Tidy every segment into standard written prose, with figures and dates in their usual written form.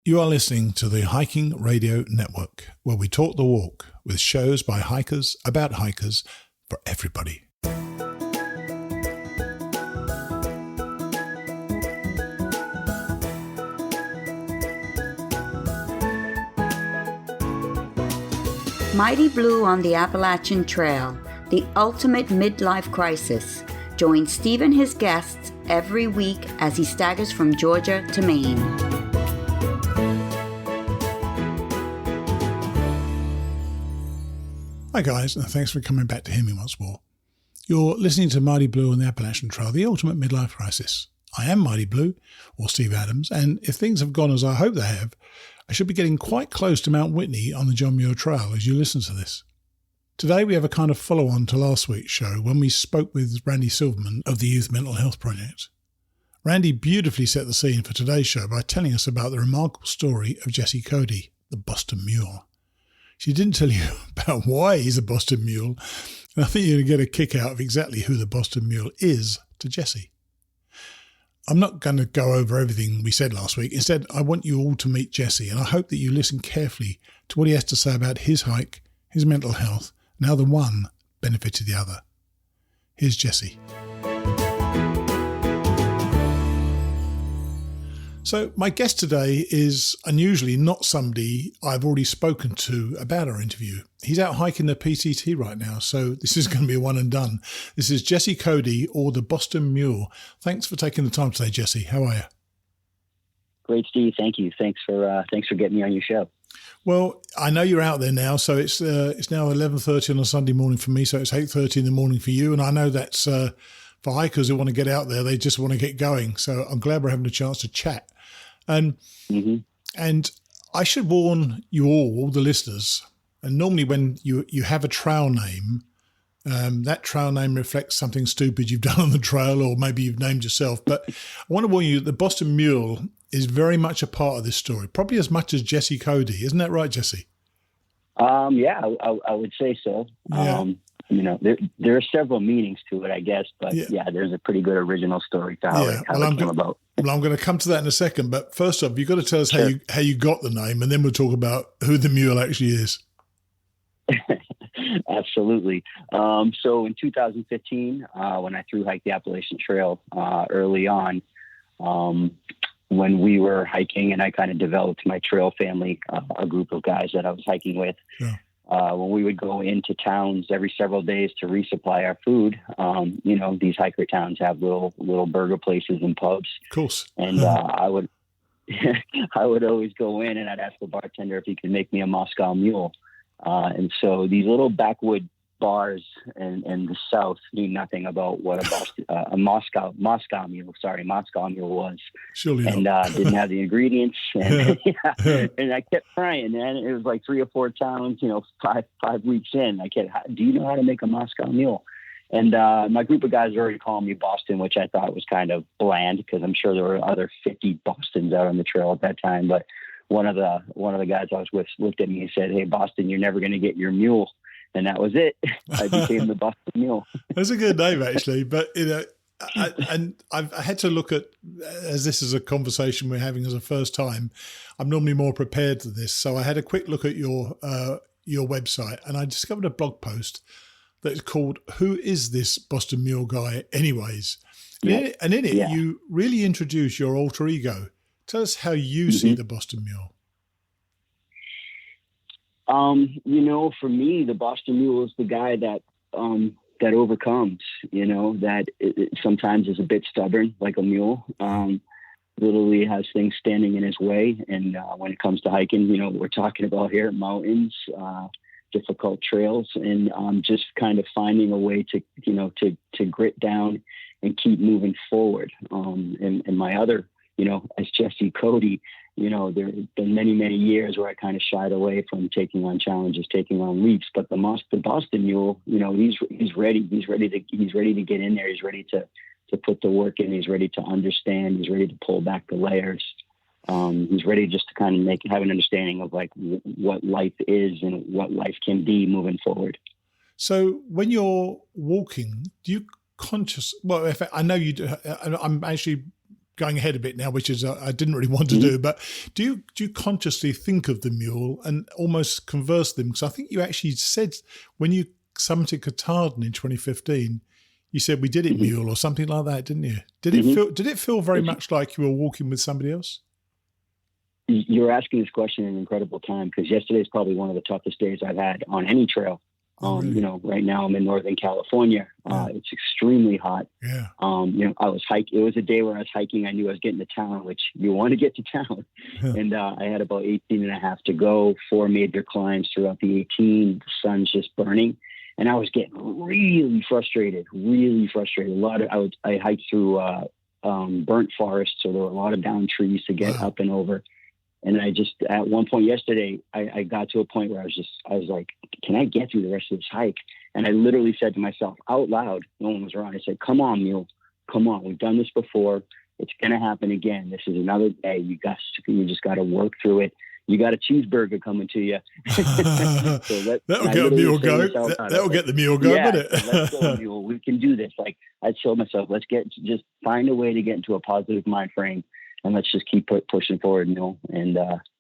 You are listening to the Hiking Radio Network, where we talk the walk with shows by hikers about hikers for everybody. Mighty Blue on the Appalachian Trail, the ultimate midlife crisis. Join Steve and his guests every week as he staggers from Georgia to Maine. Hi guys, and thanks for coming back to hear me once more. You're listening to Mighty Blue on the Appalachian Trail, the ultimate midlife crisis. I am Mighty Blue, or Steve Adams, and if things have gone as I hope they have, I should be getting quite close to Mount Whitney on the John Muir Trail as you listen to this. Today we have a kind of follow-on to last week's show when we spoke with Randy Silverman of the Youth Mental Health Project. Randy beautifully set the scene for today's show by telling us about the remarkable story of Jesse Cody, the Boston Mule. She didn't tell you about why he's a Boston Mule, and I think you're going to get a kick out of exactly who the Boston Mule is to Jesse. I'm not going to go over everything we said last week. Instead, I want you all to meet Jesse, and I hope that you listen carefully to what he has to say about his hike, his mental health, and how the one benefited the other. Here's Jesse. So my guest today is unusually not somebody I've already spoken to about our interview. He's out hiking the PCT right now, so this is going to be a one and done. This is Jesse Cody, or the Boston Mule. Thanks for taking the time today, Jesse. How are you? Great, Steve. Thank you. Thanks for getting me on your show. Well, I know you're out there now, so it's now 11:30 on a Sunday morning for me, so it's 8:30 in the morning for you, and I know that's for hikers who want to get out there, they just want to get going. So I'm glad we're having a chance to chat. And I should warn you all the listeners, and normally when you have a trail name, that trail name reflects something stupid you've done on the trail, or maybe you've named yourself. But I want to warn you, the Boston Mule is very much a part of this story, probably as much as Jesse Cody. Isn't that right, Jesse? Yeah, I would say so. Yeah. There are several meanings to it, I guess, but yeah there's a pretty good original story to how it came about. Well, I'm going to come to that in a second, but first off, you've got to tell us how you got the name, and then we'll talk about who the mule actually is. Absolutely. So in 2015, when I thru-hiked the Appalachian Trail early on, when we were hiking, and I kind of developed my trail family, a group of guys that I was hiking with. Yeah. When we would go into towns every several days to resupply our food, these hiker towns have little burger places and pubs. Of course. And I would always go in and I'd ask the bartender if he could make me a Moscow Mule. And so these little backwood bars in the South knew nothing about what a Moscow Mule was. Surely and didn't have the ingredients. And, and I kept trying, and it was like 3 or 4 towns, 5 weeks in. Do you know how to make a Moscow Mule? And my group of guys already called me Boston, which I thought was kind of bland because I'm sure there were other 50 Bostons out on the trail at that time. But one of the guys I was with looked at me and said, "Hey, Boston, you're never going to get your mule." And that was it. I became the Boston Mule. That's a good name, actually. But, I had to look at, as this is a conversation we're having as a first time, I'm normally more prepared than this. So I had a quick look at your website, and I discovered a blog post that's called "Who is this Boston Mule guy anyways?" Yeah. And in it, you really introduce your alter ego. Tell us how you see the Boston Mule. For me, the Boston Mule is the guy that overcomes, that it sometimes is a bit stubborn, like a mule, literally has things standing in his way. And when it comes to hiking, we're talking about here, mountains, difficult trails, and just kind of finding a way to grit down and keep moving forward. And my other, as Jesse Cody, there have been many, many years where I kind of shied away from taking on challenges, taking on leaps. But the Boston Mule, he's ready. He's ready to get in there. He's ready to put the work in. He's ready to understand. He's ready to pull back the layers. He's ready just to kind of have an understanding of like what life is and what life can be moving forward. So when you're walking, do you I know you do. I'm actually going ahead a bit now, which is I didn't really want to do, but do you consciously think of the mule and almost converse them? Because I think you actually said when you summited Katahdin in 2015, you said we did it mule or something like that, didn't you? Did it feel very much like you were walking with somebody else? You're asking this question in an incredible time, because yesterday is probably one of the toughest days I've had on any trail. Oh, really? You know, right now I'm in Northern California. It's extremely hot. Yeah. You know, I was hiking. It was a day where I was hiking. I knew I was getting to town, which you want to get to town. And I had about 18 and a half to go, 4 major climbs throughout the 18. The sun's just burning. And I was getting really frustrated. I hiked through burnt forest, so there were a lot of down trees to get up and over. And I just, at one point yesterday, I got to a point where I was like, can I get through the rest of this hike? And I literally said to myself out loud, no one was around, I said, come on, Mule, come on. We've done this before. It's going to happen again. This is another day. You just got to work through it. You got a cheeseburger coming to you. That'll get a mule go. That'll get the mule go, won't it? Let's go, Mule. We can do this. Like, I told myself, just find a way to get into a positive mind frame, and let's just keep pushing forward, Mule. And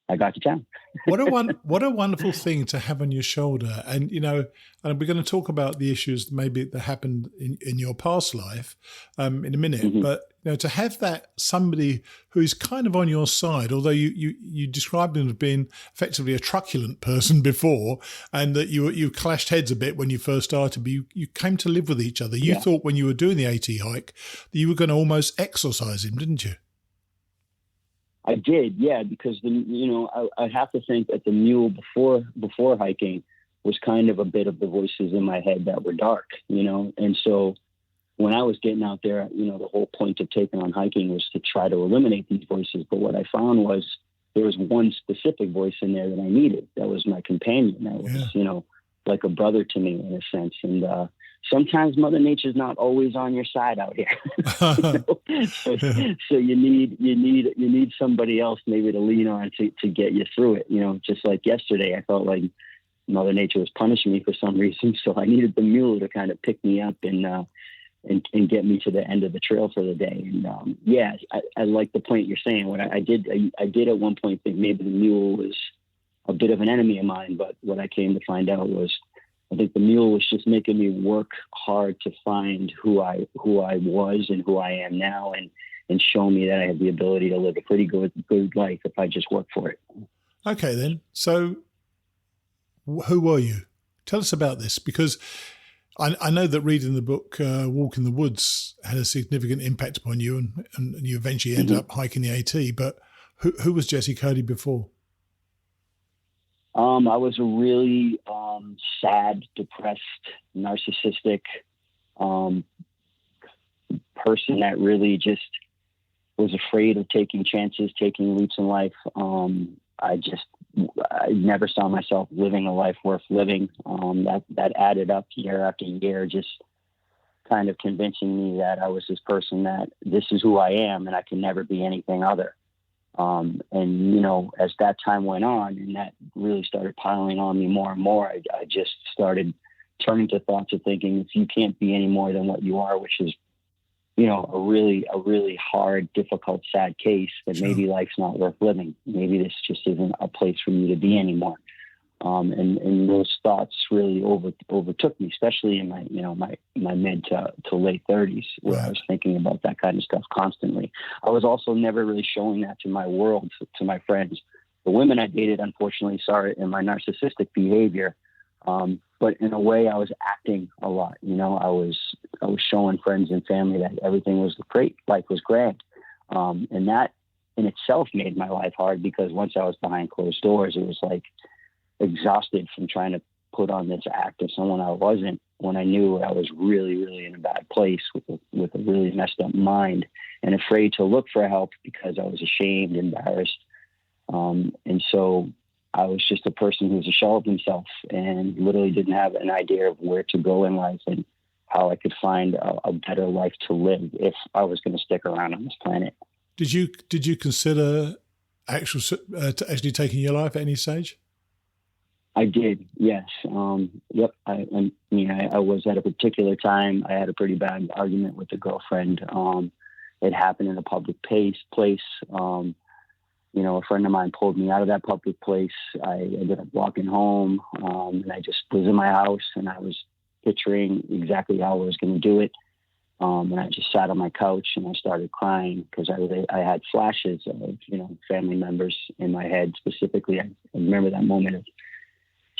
I got to town. What a wonderful thing to have on your shoulder. And, you know, and we're going to talk about the issues maybe that happened in your past life in a minute. But, you know, to have that somebody who's kind of on your side, although you described him as being effectively a truculent person before, and that you clashed heads a bit when you first started, but you came to live with each other. You thought when you were doing the AT hike that you were going to almost exorcise him, didn't you? I did, yeah, because I have to think that the mule before hiking was kind of a bit of the voices in my head that were dark, you know, and so when I was getting out there, you know, the whole point of taking on hiking was to try to eliminate these voices. But what I found was there was one specific voice in there that I needed. That was my companion. That was, you know, like a brother to me in a sense. And sometimes Mother Nature's not always on your side out here. So you need somebody else maybe to lean on to get you through it. You know, just like yesterday, I felt like Mother Nature was punishing me for some reason. So I needed the mule to kind of pick me up and get me to the end of the trail for the day. And I like the point you're saying. What I did at one point think maybe the mule was a bit of an enemy of mine, but what I came to find out was I think the mule was just making me work hard to find who I was and who I am now, and show me that I have the ability to live a pretty good life if I just work for it. Okay, then. So who were you? Tell us about this, because I know that reading the book Walk in the Woods had a significant impact upon you, and you eventually ended up hiking the AT. But who was Jesse Cody before? I was a really sad, depressed, narcissistic person that really just was afraid of taking chances, taking leaps in life. I never saw myself living a life worth living. That added up year after year, just kind of convincing me that I was this person, that this is who I am and I can never be anything other. And, you know, as that time went on and that really started piling on me more and more, I just started turning to thoughts of thinking, if you can't be any more than what you are, which is, you know, a really hard, difficult, sad case, that maybe life's not worth living. Maybe this just isn't a place for me to be anymore. And those thoughts really overtook me, especially in my mid to late 30s, where I was thinking about that kind of stuff constantly. I was also never really showing that to my world, to my friends. The women I dated, unfortunately, saw it in my narcissistic behavior. But in a way, I was acting a lot. You know, I was showing friends and family that everything was great, life was grand. And that in itself made my life hard, because once I was behind closed doors, it was like exhausted from trying to put on this act of someone I wasn't, when I knew I was really, really in a bad place with a really messed up mind, and afraid to look for help because I was ashamed, embarrassed. And so I was just a person who was a shell of himself and literally didn't have an idea of where to go in life and how I could find a better life to live if I was going to stick around on this planet. Did you consider actually taking your life at any stage? I did, yes. Yep. I was at a particular time, I had a pretty bad argument with a girlfriend. it happened in a public place. You know, a friend of mine pulled me out of that public place. I ended up walking home, and I just was in my house, and I was picturing exactly how I was going to do it. And I just sat on my couch and I started crying because I had flashes of, you know, family members in my head. Specifically, I remember that moment of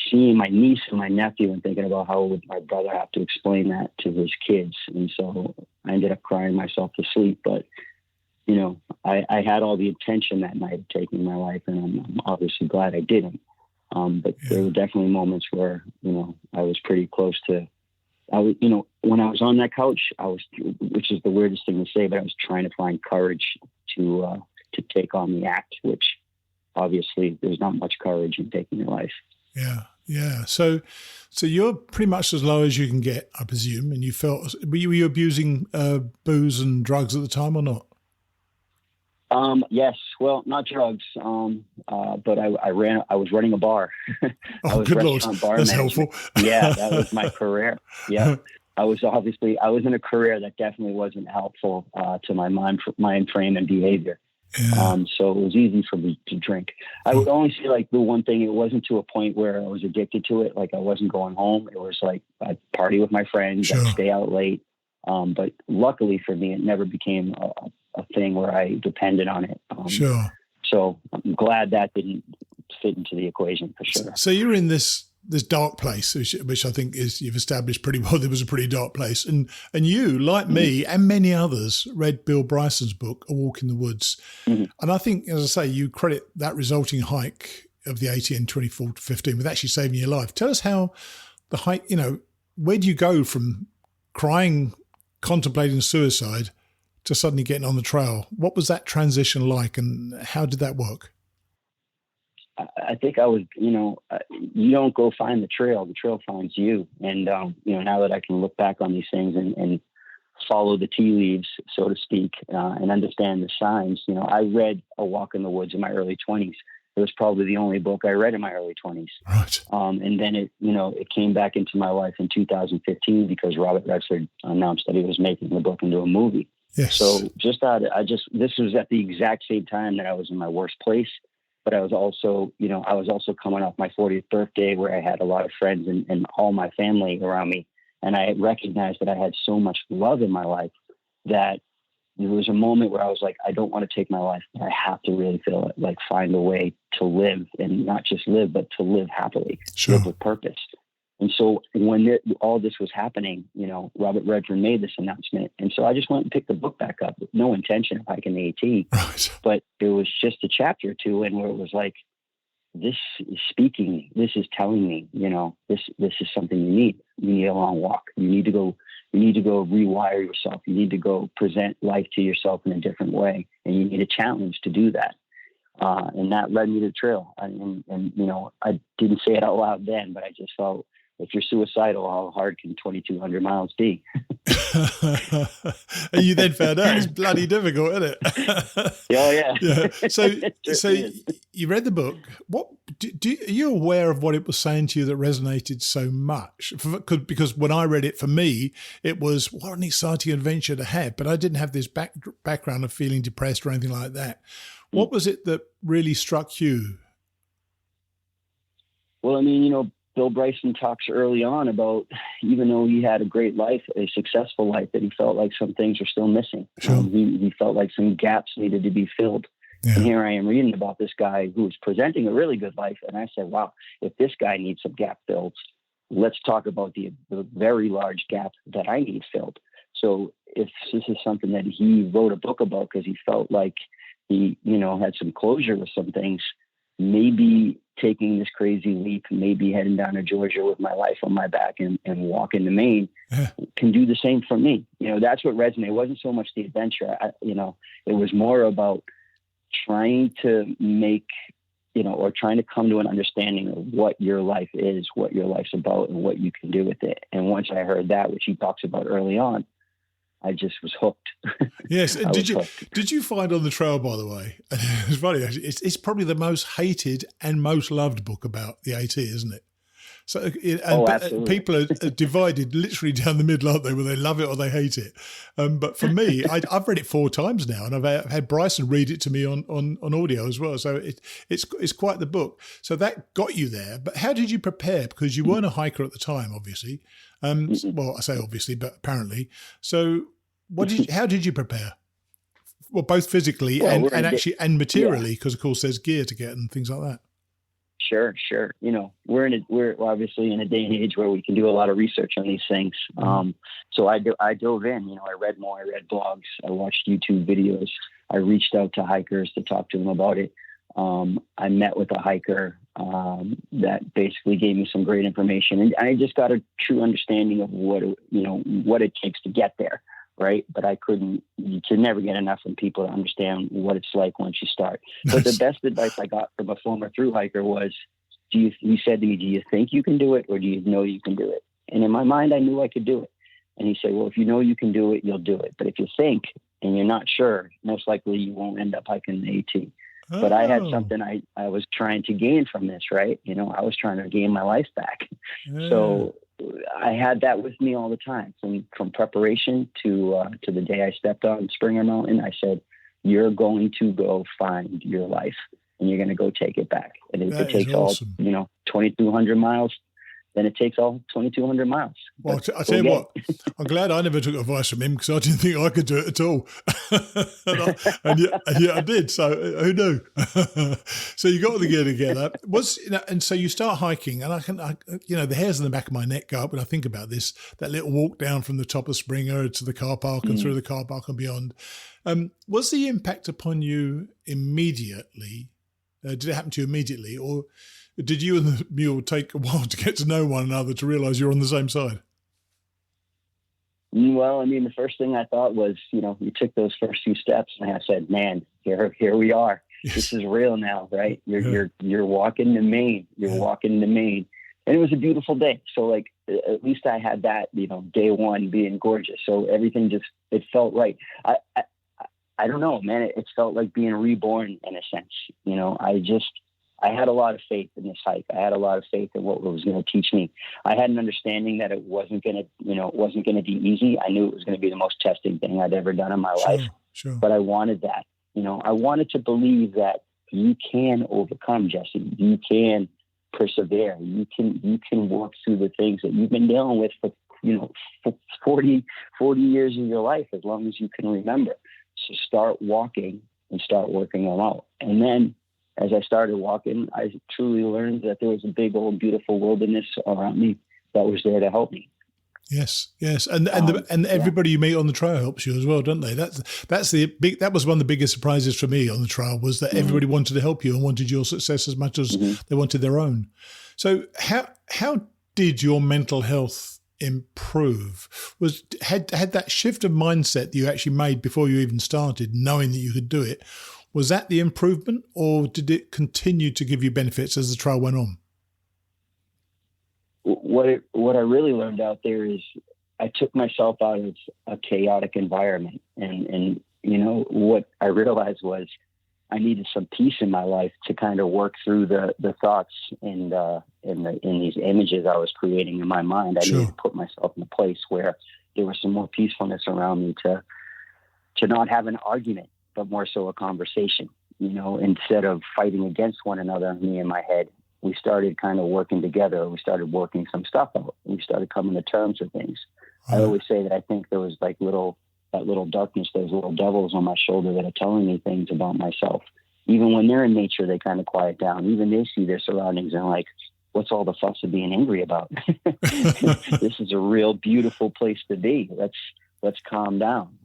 seeing my niece and my nephew and thinking about how would my brother have to explain that to his kids. And so I ended up crying myself to sleep. But, you know, I had all the intention that night of taking my life, and I'm obviously glad I didn't. But there were definitely moments where, you know, I was pretty close to, you know, when I was on that couch, which is the weirdest thing to say, but I was trying to find courage to take on the act, which obviously there's not much courage in taking your life. Yeah. Yeah. So you're pretty much as low as you can get, I presume. And were you abusing booze and drugs at the time or not? Yes. Well, not drugs. But I was running a bar. I was good Lord. bar That's management. helpful. Yeah, that was my career. Yeah. I was in a career that definitely wasn't helpful to my mind frame and behavior. Yeah. So it was easy for me to drink. I would only say, like, the one thing, it wasn't to a point where I was addicted to it. Like, I wasn't going home. It was like I'd party with my friends. Sure. I'd stay out late. But luckily for me, it never became a thing where I depended on it. Sure. So I'm glad that didn't fit into the equation for sure. So you're in this dark place, which I think you've established pretty well. There was a pretty dark place. And you, like me and many others, read Bill Bryson's book, A Walk in the Woods. Mm-hmm. And I think, as I say, you credit that resulting hike of the ATN 24 to 15 with actually saving your life. Tell us how the hike, you know, where do you go from crying, contemplating suicide to suddenly getting on the trail? What was that transition like, and how did that work? I think I was, you know, you don't go find the trail finds you. And, you know, now that I can look back on these things and follow the tea leaves, so to speak, and understand the signs, you know, I read A Walk in the Woods in my early 20s. It was probably the only book I read in my early 20s. Right. And then it came back into my life in 2015 because Robert Redford announced that he was making the book into a movie. Yes. So this was at the exact same time that I was in my worst place. But I was also coming off my 40th birthday where I had a lot of friends and all my family around me. And I recognized that I had so much love in my life that there was a moment where I was like, I don't want to take my life, but I have to really feel it, like find a way to live, and not just live, but to live happily, live with purpose. And so when all this was happening, you know, Robert Redford made this announcement. And so I just went and picked the book back up with no intention of hiking the AT. Right. But there was just a chapter or two in where it was like, this is speaking, this is telling me, you know, this is something you need. You need a long walk. You need to go rewire yourself. You need to go present life to yourself in a different way. And you need a challenge to do that. And that led me to the trail. And you know, I didn't say it out loud then, but I just felt, if you're suicidal, how hard can 2,200 miles be? And you then found out it's bloody difficult, isn't it? Oh, yeah. Yeah. So you read the book. What are you aware of what it was saying to you that resonated so much? Because when I read it, for me, it was, what an exciting adventure to have. But I didn't have this background of feeling depressed or anything like that. What was it that really struck you? Well, I mean, you know, Bill Bryson talks early on about, even though he had a great life, a successful life, that he felt like some things were still missing. Sure. He felt like some gaps needed to be filled. Yeah. And here I am reading about this guy who was presenting a really good life. And I said, wow, if this guy needs some gap filled, let's talk about the very large gap that I need filled. So if this is something that he wrote a book about because he felt like he, you know, had some closure with some things, maybe taking this crazy leap, maybe heading down to Georgia with my life on my back and walking to Maine can do the same for me. You know, that's what resonated. It wasn't so much the adventure. It was more about trying to make, you know, or trying to come to an understanding of what your life is, what your life's about, and what you can do with it. And once I heard that, which he talks about early on, I just was hooked. Yes. And did you find on the trail, by the way, it's funny, actually, it's probably the most hated and most loved book about the AT, isn't it? So, Absolutely. people are divided literally down the middle, aren't they? Where they love it or they hate it. But for me, I've read it 4 times now, and I've had Bryson read it to me on audio as well. So it's quite the book. So that got you there. But how did you prepare? Because you weren't a hiker at the time, obviously. Well, I say obviously, but apparently. So how did you prepare? Well, both physically and materially, because of course there's gear to get and things like that. Sure. We're obviously in a day and age where we can do a lot of research on these things. So I dove in, I read more, I read blogs, I watched YouTube videos. I reached out to hikers to talk to them about it. I met with a hiker that basically gave me some great information, and I just got a true understanding of what it takes to get there. Right. But you can never get enough from people to understand what it's like once you start. Nice. But the best advice I got from a former thru hiker was, he said to me, do you think you can do it, or do you know you can do it? And in my mind, I knew I could do it. And he said, well, if you know you can do it, you'll do it. But if you think and you're not sure, most likely you won't end up hiking the AT. Oh. But I had something I was trying to gain from this, right? I was trying to gain my life back. Yeah. So I had that with me all the time, from preparation to the day I stepped on Springer Mountain. I said, you're going to go find your life, and you're going to go take it back. And if it takes awesome. all 2,200 miles, then it takes all 2,200 miles. Well, I tell you what, I'm glad I never took advice from him, because I didn't think I could do it at all. and yet I did. So who knew? So you got all the gear together. And so you start hiking, and the hairs on the back of my neck go up when I think about this. That little walk down from the top of Springer to the car park and through the car park and beyond. Was the impact upon you immediately? Did it happen to you immediately, or did you and the mule take a while to get to know one another to realize you're on the same side? Well, the first thing I thought was, you took those first few steps, and I said, man, here we are. Yes. This is real now, right? You're walking the Maine. You're walking the Maine. And it was a beautiful day. So at least I had that, day one being gorgeous. So everything it felt right. I don't know, man. It felt like being reborn in a sense. I had a lot of faith in this hike. I had a lot of faith in what it was going to teach me. I had an understanding that it wasn't going to be easy. I knew it was going to be the most testing thing I'd ever done in my life. Sure. But I wanted that. I wanted to believe that you can overcome, Jesse. You can persevere. You can work through the things that you've been dealing with for 40 years of your life, as long as you can remember. So start walking and start working them out. And then, as I started walking, I truly learned that there was a big old beautiful wilderness around me that was there to help me. Yes, and everybody you meet on the trail helps you as well, don't they? That was one of the biggest surprises for me on the trail, was that everybody wanted to help you and wanted your success as much as they wanted their own. So how did your mental health improve? Had that shift of mindset that you actually made before you even started, knowing that you could do it, was that the improvement, or did it continue to give you benefits as the trail went on? What I really learned out there is I took myself out of a chaotic environment, and what I realized was I needed some peace in my life to kind of work through the thoughts and in these images I was creating in my mind. I needed to put myself in a place where there was some more peacefulness around me to not have an argument, but more so a conversation. Instead of fighting against one another, me and my head, we started kind of working together. We started working some stuff out. We started coming to terms with things. I always say that I think there was that little darkness, those little devils on my shoulder that are telling me things about myself. Even when they're in nature, they kind of quiet down. Even they see their surroundings and like, what's all the fuss of being angry about? This is a real beautiful place to be. Let's calm down.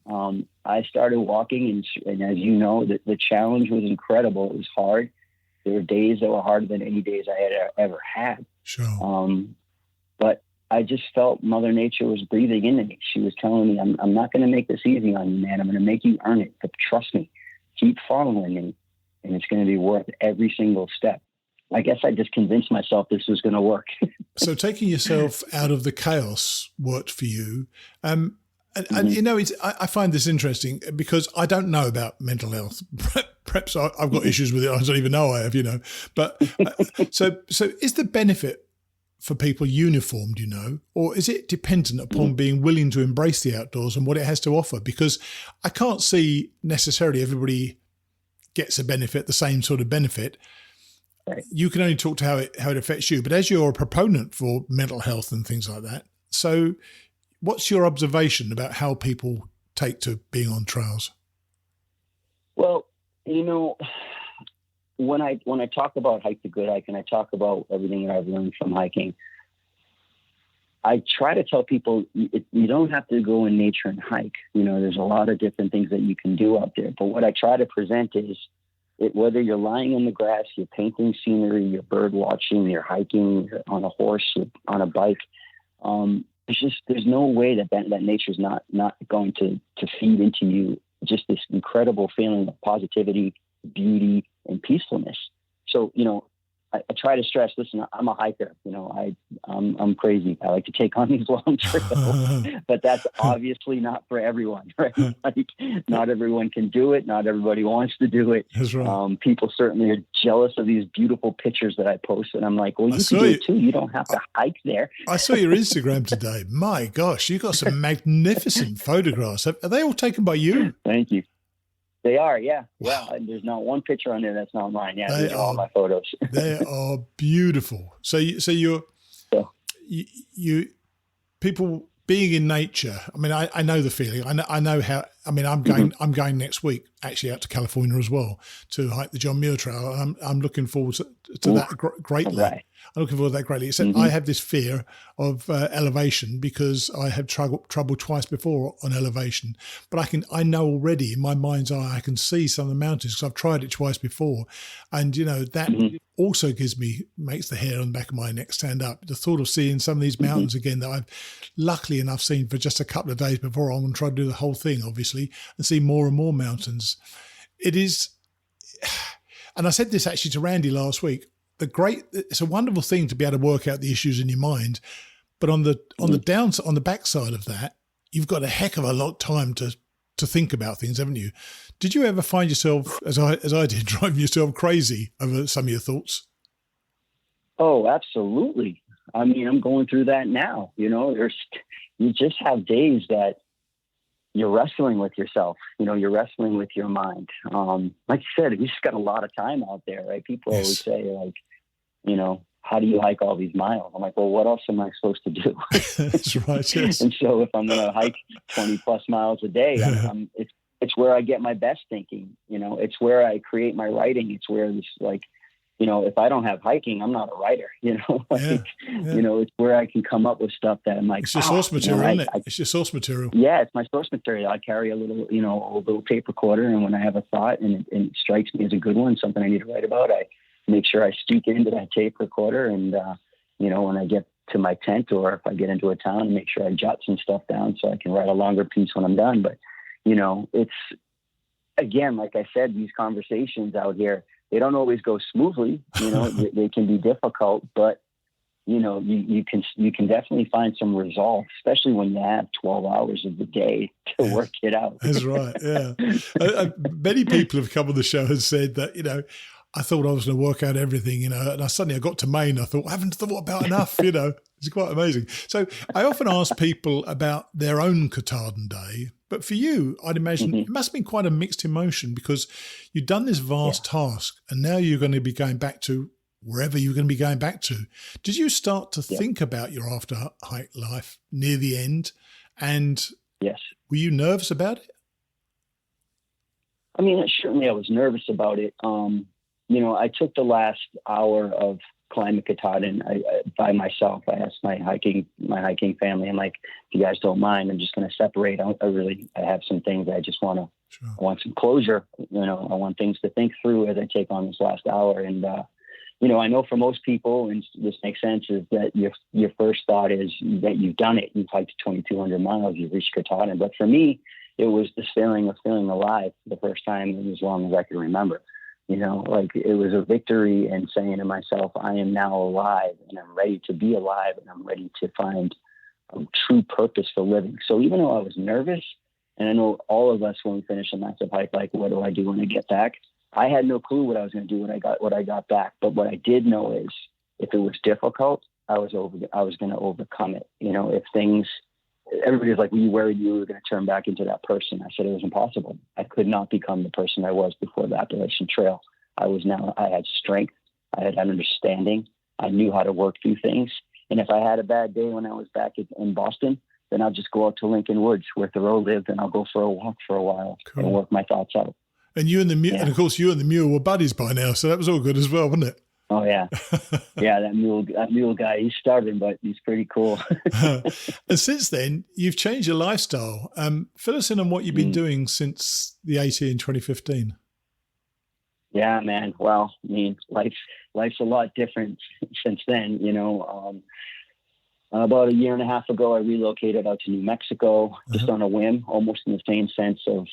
I started walking, and as you know, the challenge was incredible. It was hard. There were days that were harder than any days I had ever had. Sure. But I just felt Mother Nature was breathing into me. She was telling me, I'm not going to make this easy on you, man. I'm going to make you earn it. But trust me. Keep following me, and it's going to be worth every single step. I guess I just convinced myself this was going to work. So taking yourself out of the chaos worked for you. And I find this interesting because I don't know about mental health. Perhaps I've got issues with it. I don't even know I have, But so is the benefit for people uniformed, or is it dependent upon being willing to embrace the outdoors and what it has to offer? Because I can't see necessarily everybody gets a benefit, the same sort of benefit. Right. You can only talk to how it affects you, but as you're a proponent for mental health and things like that, so what's your observation about how people take to being on trails? Well, when I talk about Hike the Good Hike and I talk about everything that I've learned from hiking, I try to tell people you don't have to go in nature and hike. There's a lot of different things that you can do out there. But what I try to present is whether you're lying in the grass, you're painting scenery, you're bird watching, you're hiking, you're on a horse, you're on a bike. There's no way that nature's not going to feed into you just this incredible feeling of positivity, beauty, and peacefulness. So, I try to stress, listen, I'm a hiker, I'm crazy. I like to take on these long trails, but that's obviously not for everyone, right? Like, not everyone can do it. Not everybody wants to do it. That's right. People certainly are jealous of these beautiful pictures that I post. And I'm like, well, you can do it too. You don't have to hike there. I saw your Instagram today. My gosh, you got some magnificent photographs. Are they all taken by you? Thank you. They are, yeah. Wow. Yeah, there's not one picture on there that's not mine. Yeah, these are all my photos. They are beautiful. So people being in nature. I mean, I know the feeling. I know how. I mean, I'm going next week actually out to California as well to hike the John Muir Trail. I'm looking forward to that greatly. Right. I'm looking forward to that greatly. Except I have this fear of elevation because I have trouble twice before on elevation. But I know already in my mind's eye I can see some of the mountains because I've tried it twice before, and that also makes the hair on the back of my neck stand up. The thought of seeing some of these mountains again that I've luckily enough seen for just a couple of days before I'm going to try to do the whole thing, obviously, and see more and more mountains. It is, and I said this actually to Randy last week. It's a wonderful thing to be able to work out the issues in your mind, but on the backside of that, you've got a heck of a lot of time to think about things, haven't you? Did you ever find yourself, as I did, driving yourself crazy over some of your thoughts? Oh, absolutely. I mean, I'm going through that now. You just have days that you're wrestling with yourself. You're wrestling with your mind. Like you said, we just got a lot of time out there, right? People always say, like, how do you hike all these miles? I'm like, well, what else am I supposed to do? That's right. Yes. And so if I'm going to hike 20 plus miles a day, it's where I get my best thinking. It's where I create my writing. It's where this, like, if I don't have hiking, I'm not a writer, it's where I can come up with stuff that I'm like, it's your source material, isn't it? It's your source material. Yeah, it's my source material. I carry a little, a little tape recorder. And when I have a thought and it strikes me as a good one, something I need to write about, I make sure I speak into that tape recorder. And, when I get to my tent or if I get into a town, make sure I jot some stuff down so I can write a longer piece when I'm done. But, it's, again, like I said, these conversations out here, they don't always go smoothly, they can be difficult, but you can definitely find some resolve, especially when you have 12 hours of the day to work it out. That's right. Yeah. Many people have come on the show and said that, I thought I was going to work out everything, and suddenly I got to Maine. I thought, I haven't thought about enough, It's quite amazing. So I often ask people about their own Katahdin day. But for you, I'd imagine it must have been quite a mixed emotion because you've done this vast task and now you're going to be going back to wherever you're going to be going back to. Did you start to think about your after hike life near the end? And were you nervous about it? I mean, certainly I was nervous about it. I took the last hour of climbing Katahdin by myself. I asked my hiking family, I'm like, if you guys don't mind, I'm just going to separate. I have some things I just want to, I want some closure. I want things to think through as I take on this last hour. And, I know for most people, and this makes sense, is that your first thought is that you've done it. You've hiked 2,200 miles, you've reached Katahdin. But for me, it was this feeling of feeling alive for the first time in as long as I can remember. Like it was a victory and saying to myself, I am now alive and I'm ready to be alive and I'm ready to find a true purpose for living. So even though I was nervous, and I know all of us when we finish a massive hike, like, what do I do when I get back? I had no clue what I was going to do when I got back. But what I did know is if it was difficult, I was going to overcome it. You know, if things, everybody was like, were you worried you were going to turn back into that person? I said it was impossible. I could not become the person I was before the Appalachian Trail. I had strength. I had an understanding. I knew how to work through things. And if I had a bad day when I was back in Boston, then I'll just go out to Lincoln Woods where Thoreau lived, and I'll go for a walk for a while and work my thoughts out. And you and the Mule, and of course you and the Mule were buddies by now, so that was all good as well, wasn't it? Oh yeah, yeah. That mule guy, he's stubborn, but he's pretty cool. And since then, you've changed your lifestyle. Fill us in on what you've been doing since the AT in 2015. Yeah, man. Well, I mean, life's a lot different since then. You know, about a year and a half ago, I relocated out to New Mexico just on a whim, almost in the same sense of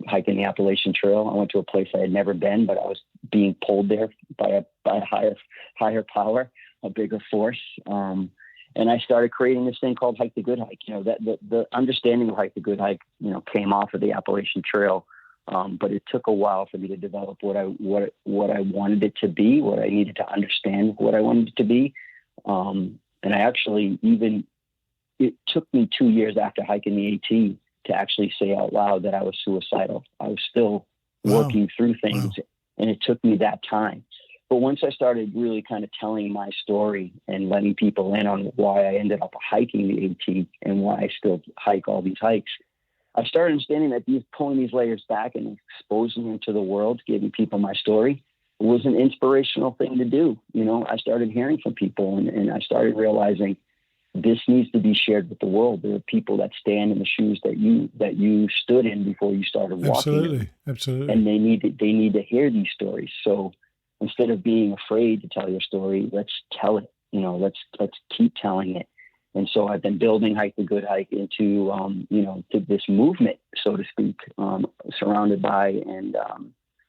hiking the Appalachian Trail. I went to a place I had never been, but I was being pulled there by a higher power, a bigger force. And I started creating this thing called Hike the Good Hike. You know, that the understanding of Hike the Good Hike, you know, came off of the Appalachian Trail. But it took a while for me to develop what I wanted it to be, what I needed to understand what I wanted it to be. And I actually it took me 2 years after hiking the AT to actually say out loud that I was suicidal. I was still working through things, and it took me that time. But once I started really kind of telling my story and letting people in on why I ended up hiking the AT and why I still hike all these hikes, I started understanding that pulling these layers back and exposing them to the world, giving people my story, was an inspirational thing to do. You know, I started hearing from people, and I started realizing this needs to be shared with the world. There are people that stand in the shoes that you stood in before you started walking. Absolutely. And they need to hear these stories. So instead of being afraid to tell your story, let's tell it. You know, let's keep telling it. And so I've been building Hike the Good Hike into, to this movement, so to speak, surrounded by and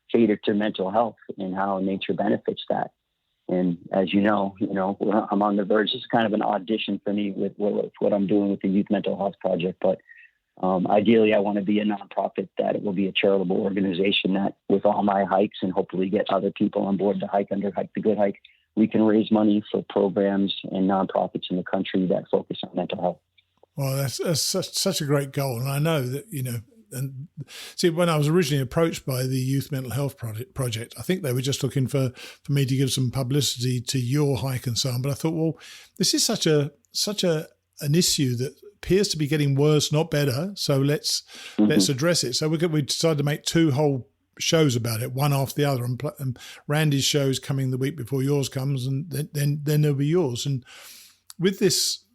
catered to mental health and how nature benefits that. And as you know, I'm on the verge. This is kind of an audition for me with what I'm doing with the Youth Mental Health Project. But ideally, I want to be a nonprofit that it will be a charitable organization that with all my hikes and hopefully get other people on board to hike under Hike the Good Hike, we can raise money for programs and nonprofits in the country that focus on mental health. Well, that's such a great goal. And I know that, and see, when I was originally approached by the Youth Mental Health Project, I think they were just looking for me to give some publicity to your hike and so on. But I thought, well, this is such an issue that appears to be getting worse, not better. So let's address it. So we decided to make 2 whole shows about it, one after the other, and Randy's show's coming the week before yours comes, and then there'll be yours. And with this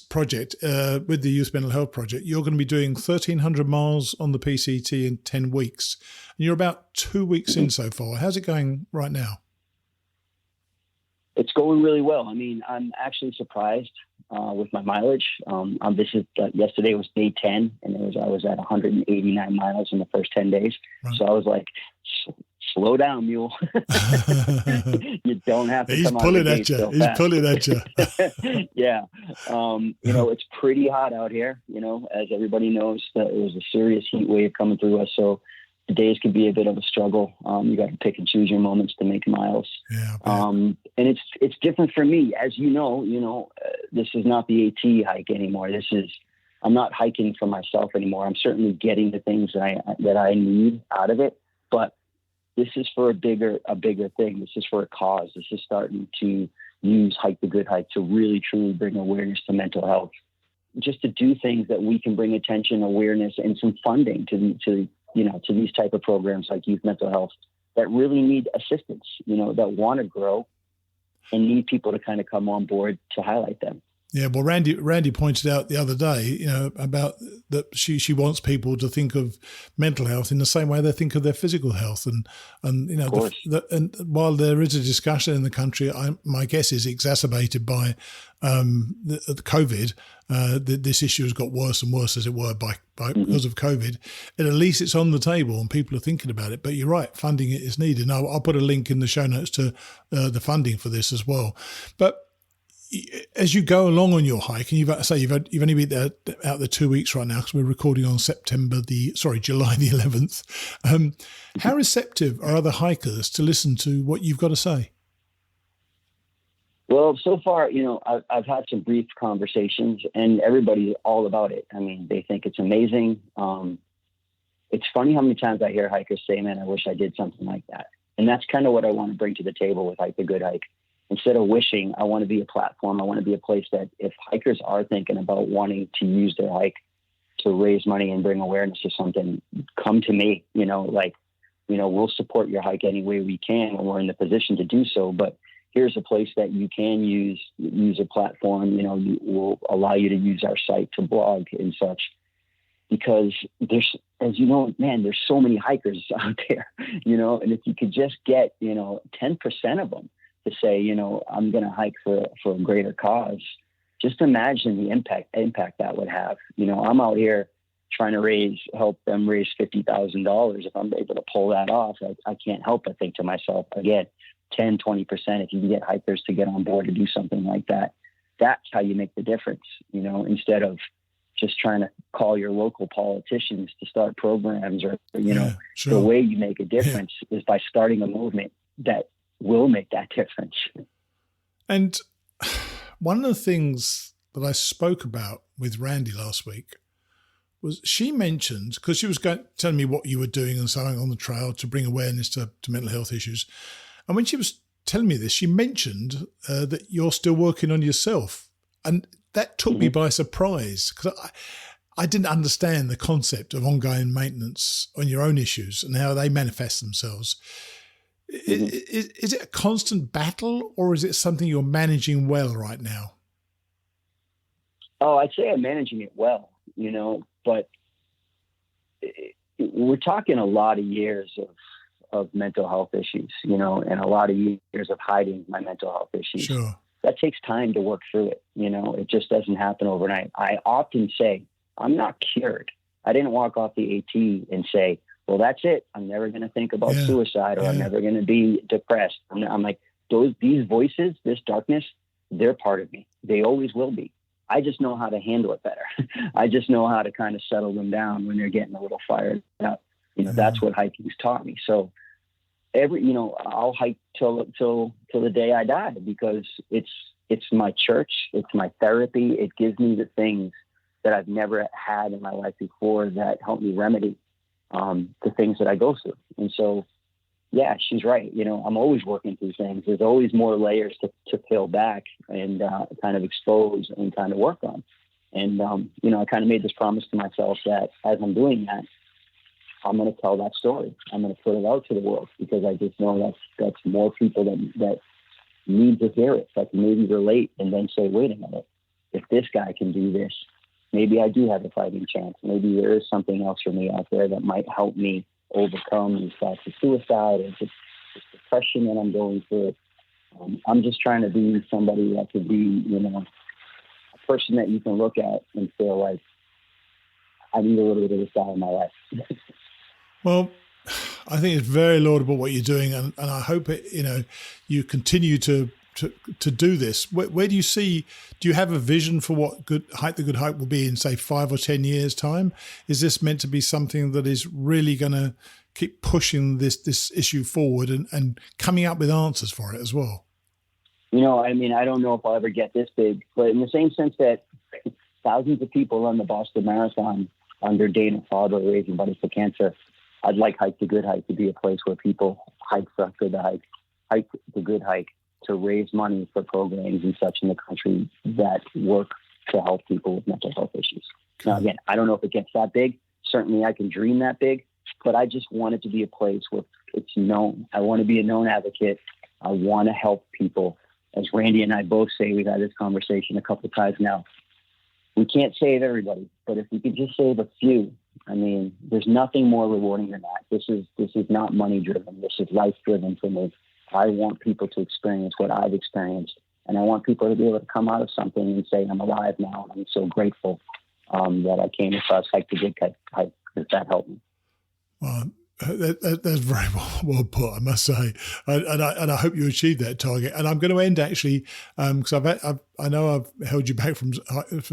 project, with the Youth Mental Health Project, you're going to be doing 1,300 miles on the PCT in 10 weeks, and you're about 2 weeks in so far. How's it going right now? It's going really well. I mean, I'm actually surprised with my mileage. Yesterday was day 10, and I was at 189 miles in the first 10 days. Right. So I was like, slow down, Mule. You don't have to. He's pulling at you. He's pulling at you. Yeah. It's pretty hot out here. You know, as everybody knows, it was a serious heat wave coming through us. So the days can be a bit of a struggle. You got to pick and choose your moments to make miles. Yeah. And it's different for me, as you know. This is not the AT hike anymore. I'm not hiking for myself anymore. I'm certainly getting the things that I need out of it, but this is for a bigger thing. This is for a cause. This is starting to use Hike the Good Hike to really truly bring awareness to mental health, just to do things that we can bring attention, awareness, and some funding to these type of programs like Youth Mental Health that really need assistance, that want to grow and need people to kind of come on board to highlight them. Yeah, well, Randy pointed out the other day, about that she wants people to think of mental health in the same way they think of their physical health, and and while there is a discussion in the country, my guess is exacerbated by the COVID. This issue has got worse and worse, as it were, because of COVID. And at least it's on the table and people are thinking about it. But you're right, funding it is needed. And I'll put a link in the show notes to the funding for this as well. But as you go along on your hike, and you've only been there out there 2 weeks right now, because we're recording on July the 11th. How receptive are other hikers to listen to what you've got to say? Well, so far, I've had some brief conversations, and everybody's all about it. I mean, they think it's amazing. It's funny how many times I hear hikers say, man, I wish I did something like that. And that's kind of what I want to bring to the table with Hike the Good Hike. Instead of wishing, I want to be a platform. I want to be a place that if hikers are thinking about wanting to use their hike to raise money and bring awareness to something, come to me. We'll support your hike any way we can when we're in the position to do so. But here's a place that you can use a platform. Will allow you to use our site to blog and such. Because there's, as you know, man, there's so many hikers out there, and if you could just get, 10% of them to say, I'm going to hike for a greater cause, just imagine the impact that would have. I'm out here trying to help them raise $50,000. If I'm able to pull that off, I can't help but think to myself, again, 10, 20%, if you can get hikers to get on board to do something like that, that's how you make the difference, instead of just trying to call your local politicians to start programs or, sure. The way you make a difference is by starting a movement that will make that difference. And one of the things that I spoke about with Randy last week was she mentioned, because she was telling me what you were doing and so on the trail to bring awareness to mental health issues. And when she was telling me this, she mentioned that you're still working on yourself. And that took me by surprise, because I didn't understand the concept of ongoing maintenance on your own issues and how they manifest themselves. Is it a constant battle, or is it something you're managing well right now? Oh, I'd say I'm managing it well, but we're talking a lot of years of mental health issues, and a lot of years of hiding my mental health issues. Sure. That takes time to work through it. It just doesn't happen overnight. I often say, I'm not cured. I didn't walk off the AT and say, well, that's it. I'm never going to think about suicide, or I'm never going to be depressed. I'm like, these voices, this darkness, they're part of me. They always will be. I just know how to handle it better. I just know how to kind of settle them down when they're getting a little fired up. That's what hiking's taught me. So I'll hike till the day I die, because it's my church. It's my therapy. It gives me the things that I've never had in my life before that help me remedy the things that I go through. And so, yeah, she's right. I'm always working through things. There's always more layers to peel back and kind of expose and kind of work on. And, I kind of made this promise to myself that as I'm doing that, I'm going to tell that story. I'm going to put it out to the world, because I just know that's more people that need to hear it, that can maybe relate and then say, wait a minute, if this guy can do this, maybe I do have a fighting chance. Maybe there is something else for me out there that might help me overcome these thoughts of suicide or just depression that I'm going through. I'm just trying to be somebody that could be, a person that you can look at and feel like, I need a little bit of this guy in my life. Well, I think it's very laudable what you're doing, and I hope you continue to do this. Where do you see? Do you have a vision for what Hike the Good Hike will be in, say, 5 or 10 years' time? Is this meant to be something that is really going to keep pushing this issue forward and coming up with answers for it as well? I don't know if I'll ever get this big, but in the same sense that thousands of people run the Boston Marathon under Dana Farber raising money for cancer, I'd like Hike the Good Hike to be a place where people hike the good hike to raise money for programs and such in the country that work to help people with mental health issues. Now, again, I don't know if it gets that big. Certainly I can dream that big, but I just want it to be a place where it's known. I want to be a known advocate. I want to help people. As Randy and I both say, we've had this conversation a couple of times now. We can't save everybody, but if we could just save a few, there's nothing more rewarding than that. This is not money driven. This is life driven for me. I want people to experience what I've experienced, and I want people to be able to come out of something and say, I'm alive now, and I'm so grateful that I came across Hike the Good Hike, because that helped me. Well, that's very well put, I must say, and I hope you achieve that target. And I'm going to end actually, because I know I've held you back from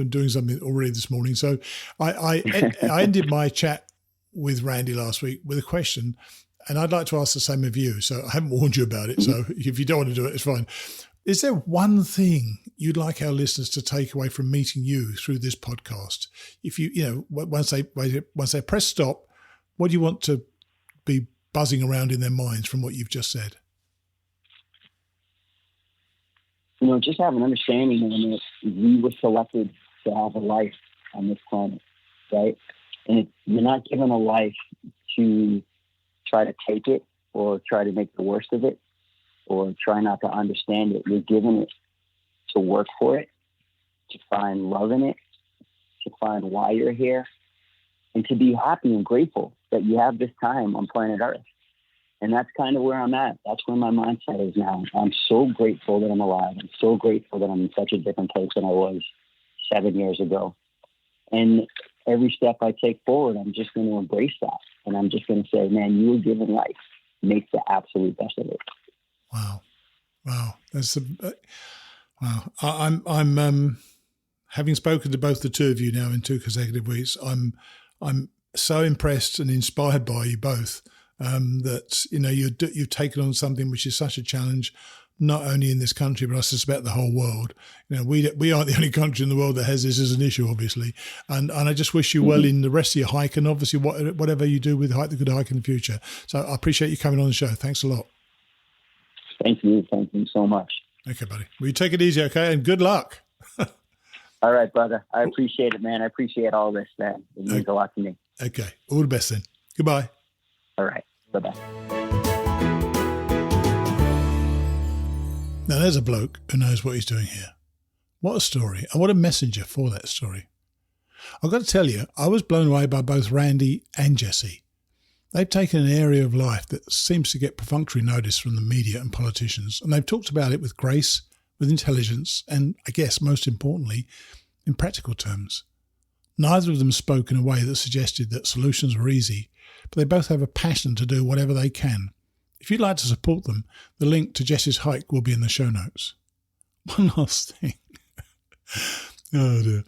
doing something already this morning. So I ended my chat with Randy last week with a question, and I'd like to ask the same of you. So I haven't warned you about it. So if you don't want to do it, it's fine. Is there one thing you'd like our listeners to take away from meeting you through this podcast? If once they press stop, what do you want to be buzzing around in their minds from what you've just said? Just have an understanding that we were selected to have a life on this planet, right? And you're not given a life to try to take it or try to make the worst of it or try not to understand it. You're given it to work for it, to find love in it, to find why you're here, and to be happy and grateful that you have this time on planet Earth. And that's kind of where I'm at. That's where my mindset is now. I'm so grateful that I'm alive. I'm so grateful that I'm in such a different place than I was 7 years ago. And every step I take forward, I'm just going to embrace that. And I'm just going to say, man, you were given life. Make the absolute best of it. Wow. That's wow. I'm having spoken to both the two of you now in 2 consecutive weeks. I'm so impressed and inspired by you both. That you've taken on something which is such a challenge, not only in this country but I suspect the whole world. We aren't the only country in the world that has this as an issue, obviously. And I just wish you well in the rest of your hike, and obviously whatever you do with Hike the Good Hike in the future. So I appreciate you coming on the show. Thanks a lot. Thank you so much. Okay, buddy. Well, you take it easy, okay, and good luck. All right, brother. I appreciate it, man. I appreciate all this, man. It means a lot to me. Okay. All the best then. Goodbye. All right. Bye-bye. Now, there's a bloke who knows what he's doing here. What a story, and what a messenger for that story. I've got to tell you, I was blown away by both Randy and Jesse. They've taken an area of life that seems to get perfunctory notice from the media and politicians, and they've talked about it with grace, with intelligence, and I guess most importantly, in practical terms. Neither of them spoke in a way that suggested that solutions were easy, but they both have a passion to do whatever they can. If you'd like to support them, the link to Jess's hike will be in the show notes. One last thing. Oh dear.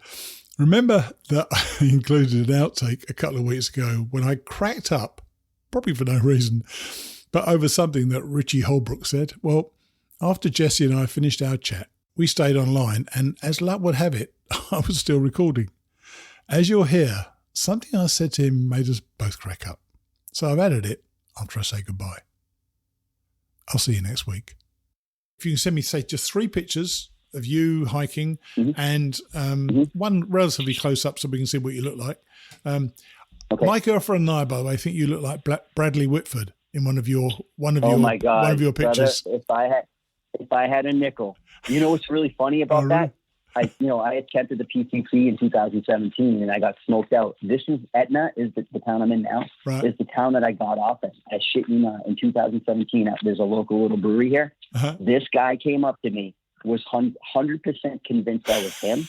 Remember that I included an outtake a couple of weeks ago when I cracked up, probably for no reason, but over something that Richie Holbrook said? Well, after Jesse and I finished our chat, we stayed online, and as luck would have it, I was still recording. As you'll hear, something I said to him made us both crack up. So I've added it after I say goodbye. I'll see you next week. If you can send me, say, just 3 pictures of you hiking and one relatively close up so we can see what you look like. Okay. My girlfriend and I, by the way, think you look like Bradley Whitford in one of your pictures. Brother, if I had a nickel. You know what's really funny about that? I attempted the PCC in 2017 and I got smoked out. This is Etna, is the town I'm in now. Right. Is the town that I got off at. I shit you not. In 2017, there's a local little brewery here. Uh-huh. This guy came up to me, was 100% convinced I was him.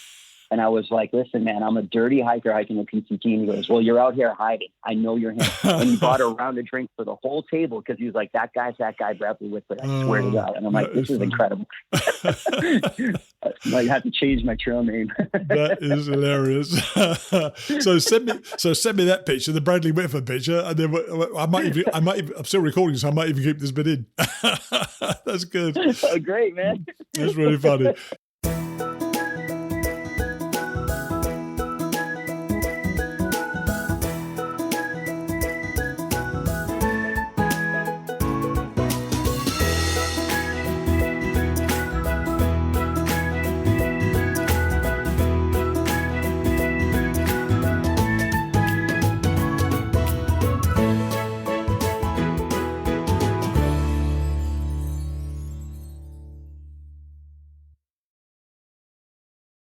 And I was like, listen, man, I'm a dirty hiker hiking the PCT. And he goes, well, you're out here hiding. I know you're him. And he bought a round of drink for the whole table because he was like, that guy's that guy, Bradley Whitford. I swear to God. And I'm like, this is incredible. I might have to change my trail name. That is hilarious. So send me that picture, the Bradley Whitford picture, and then I'm still recording, so I might even keep this bit in. That's good. Oh, great, man. That's really funny.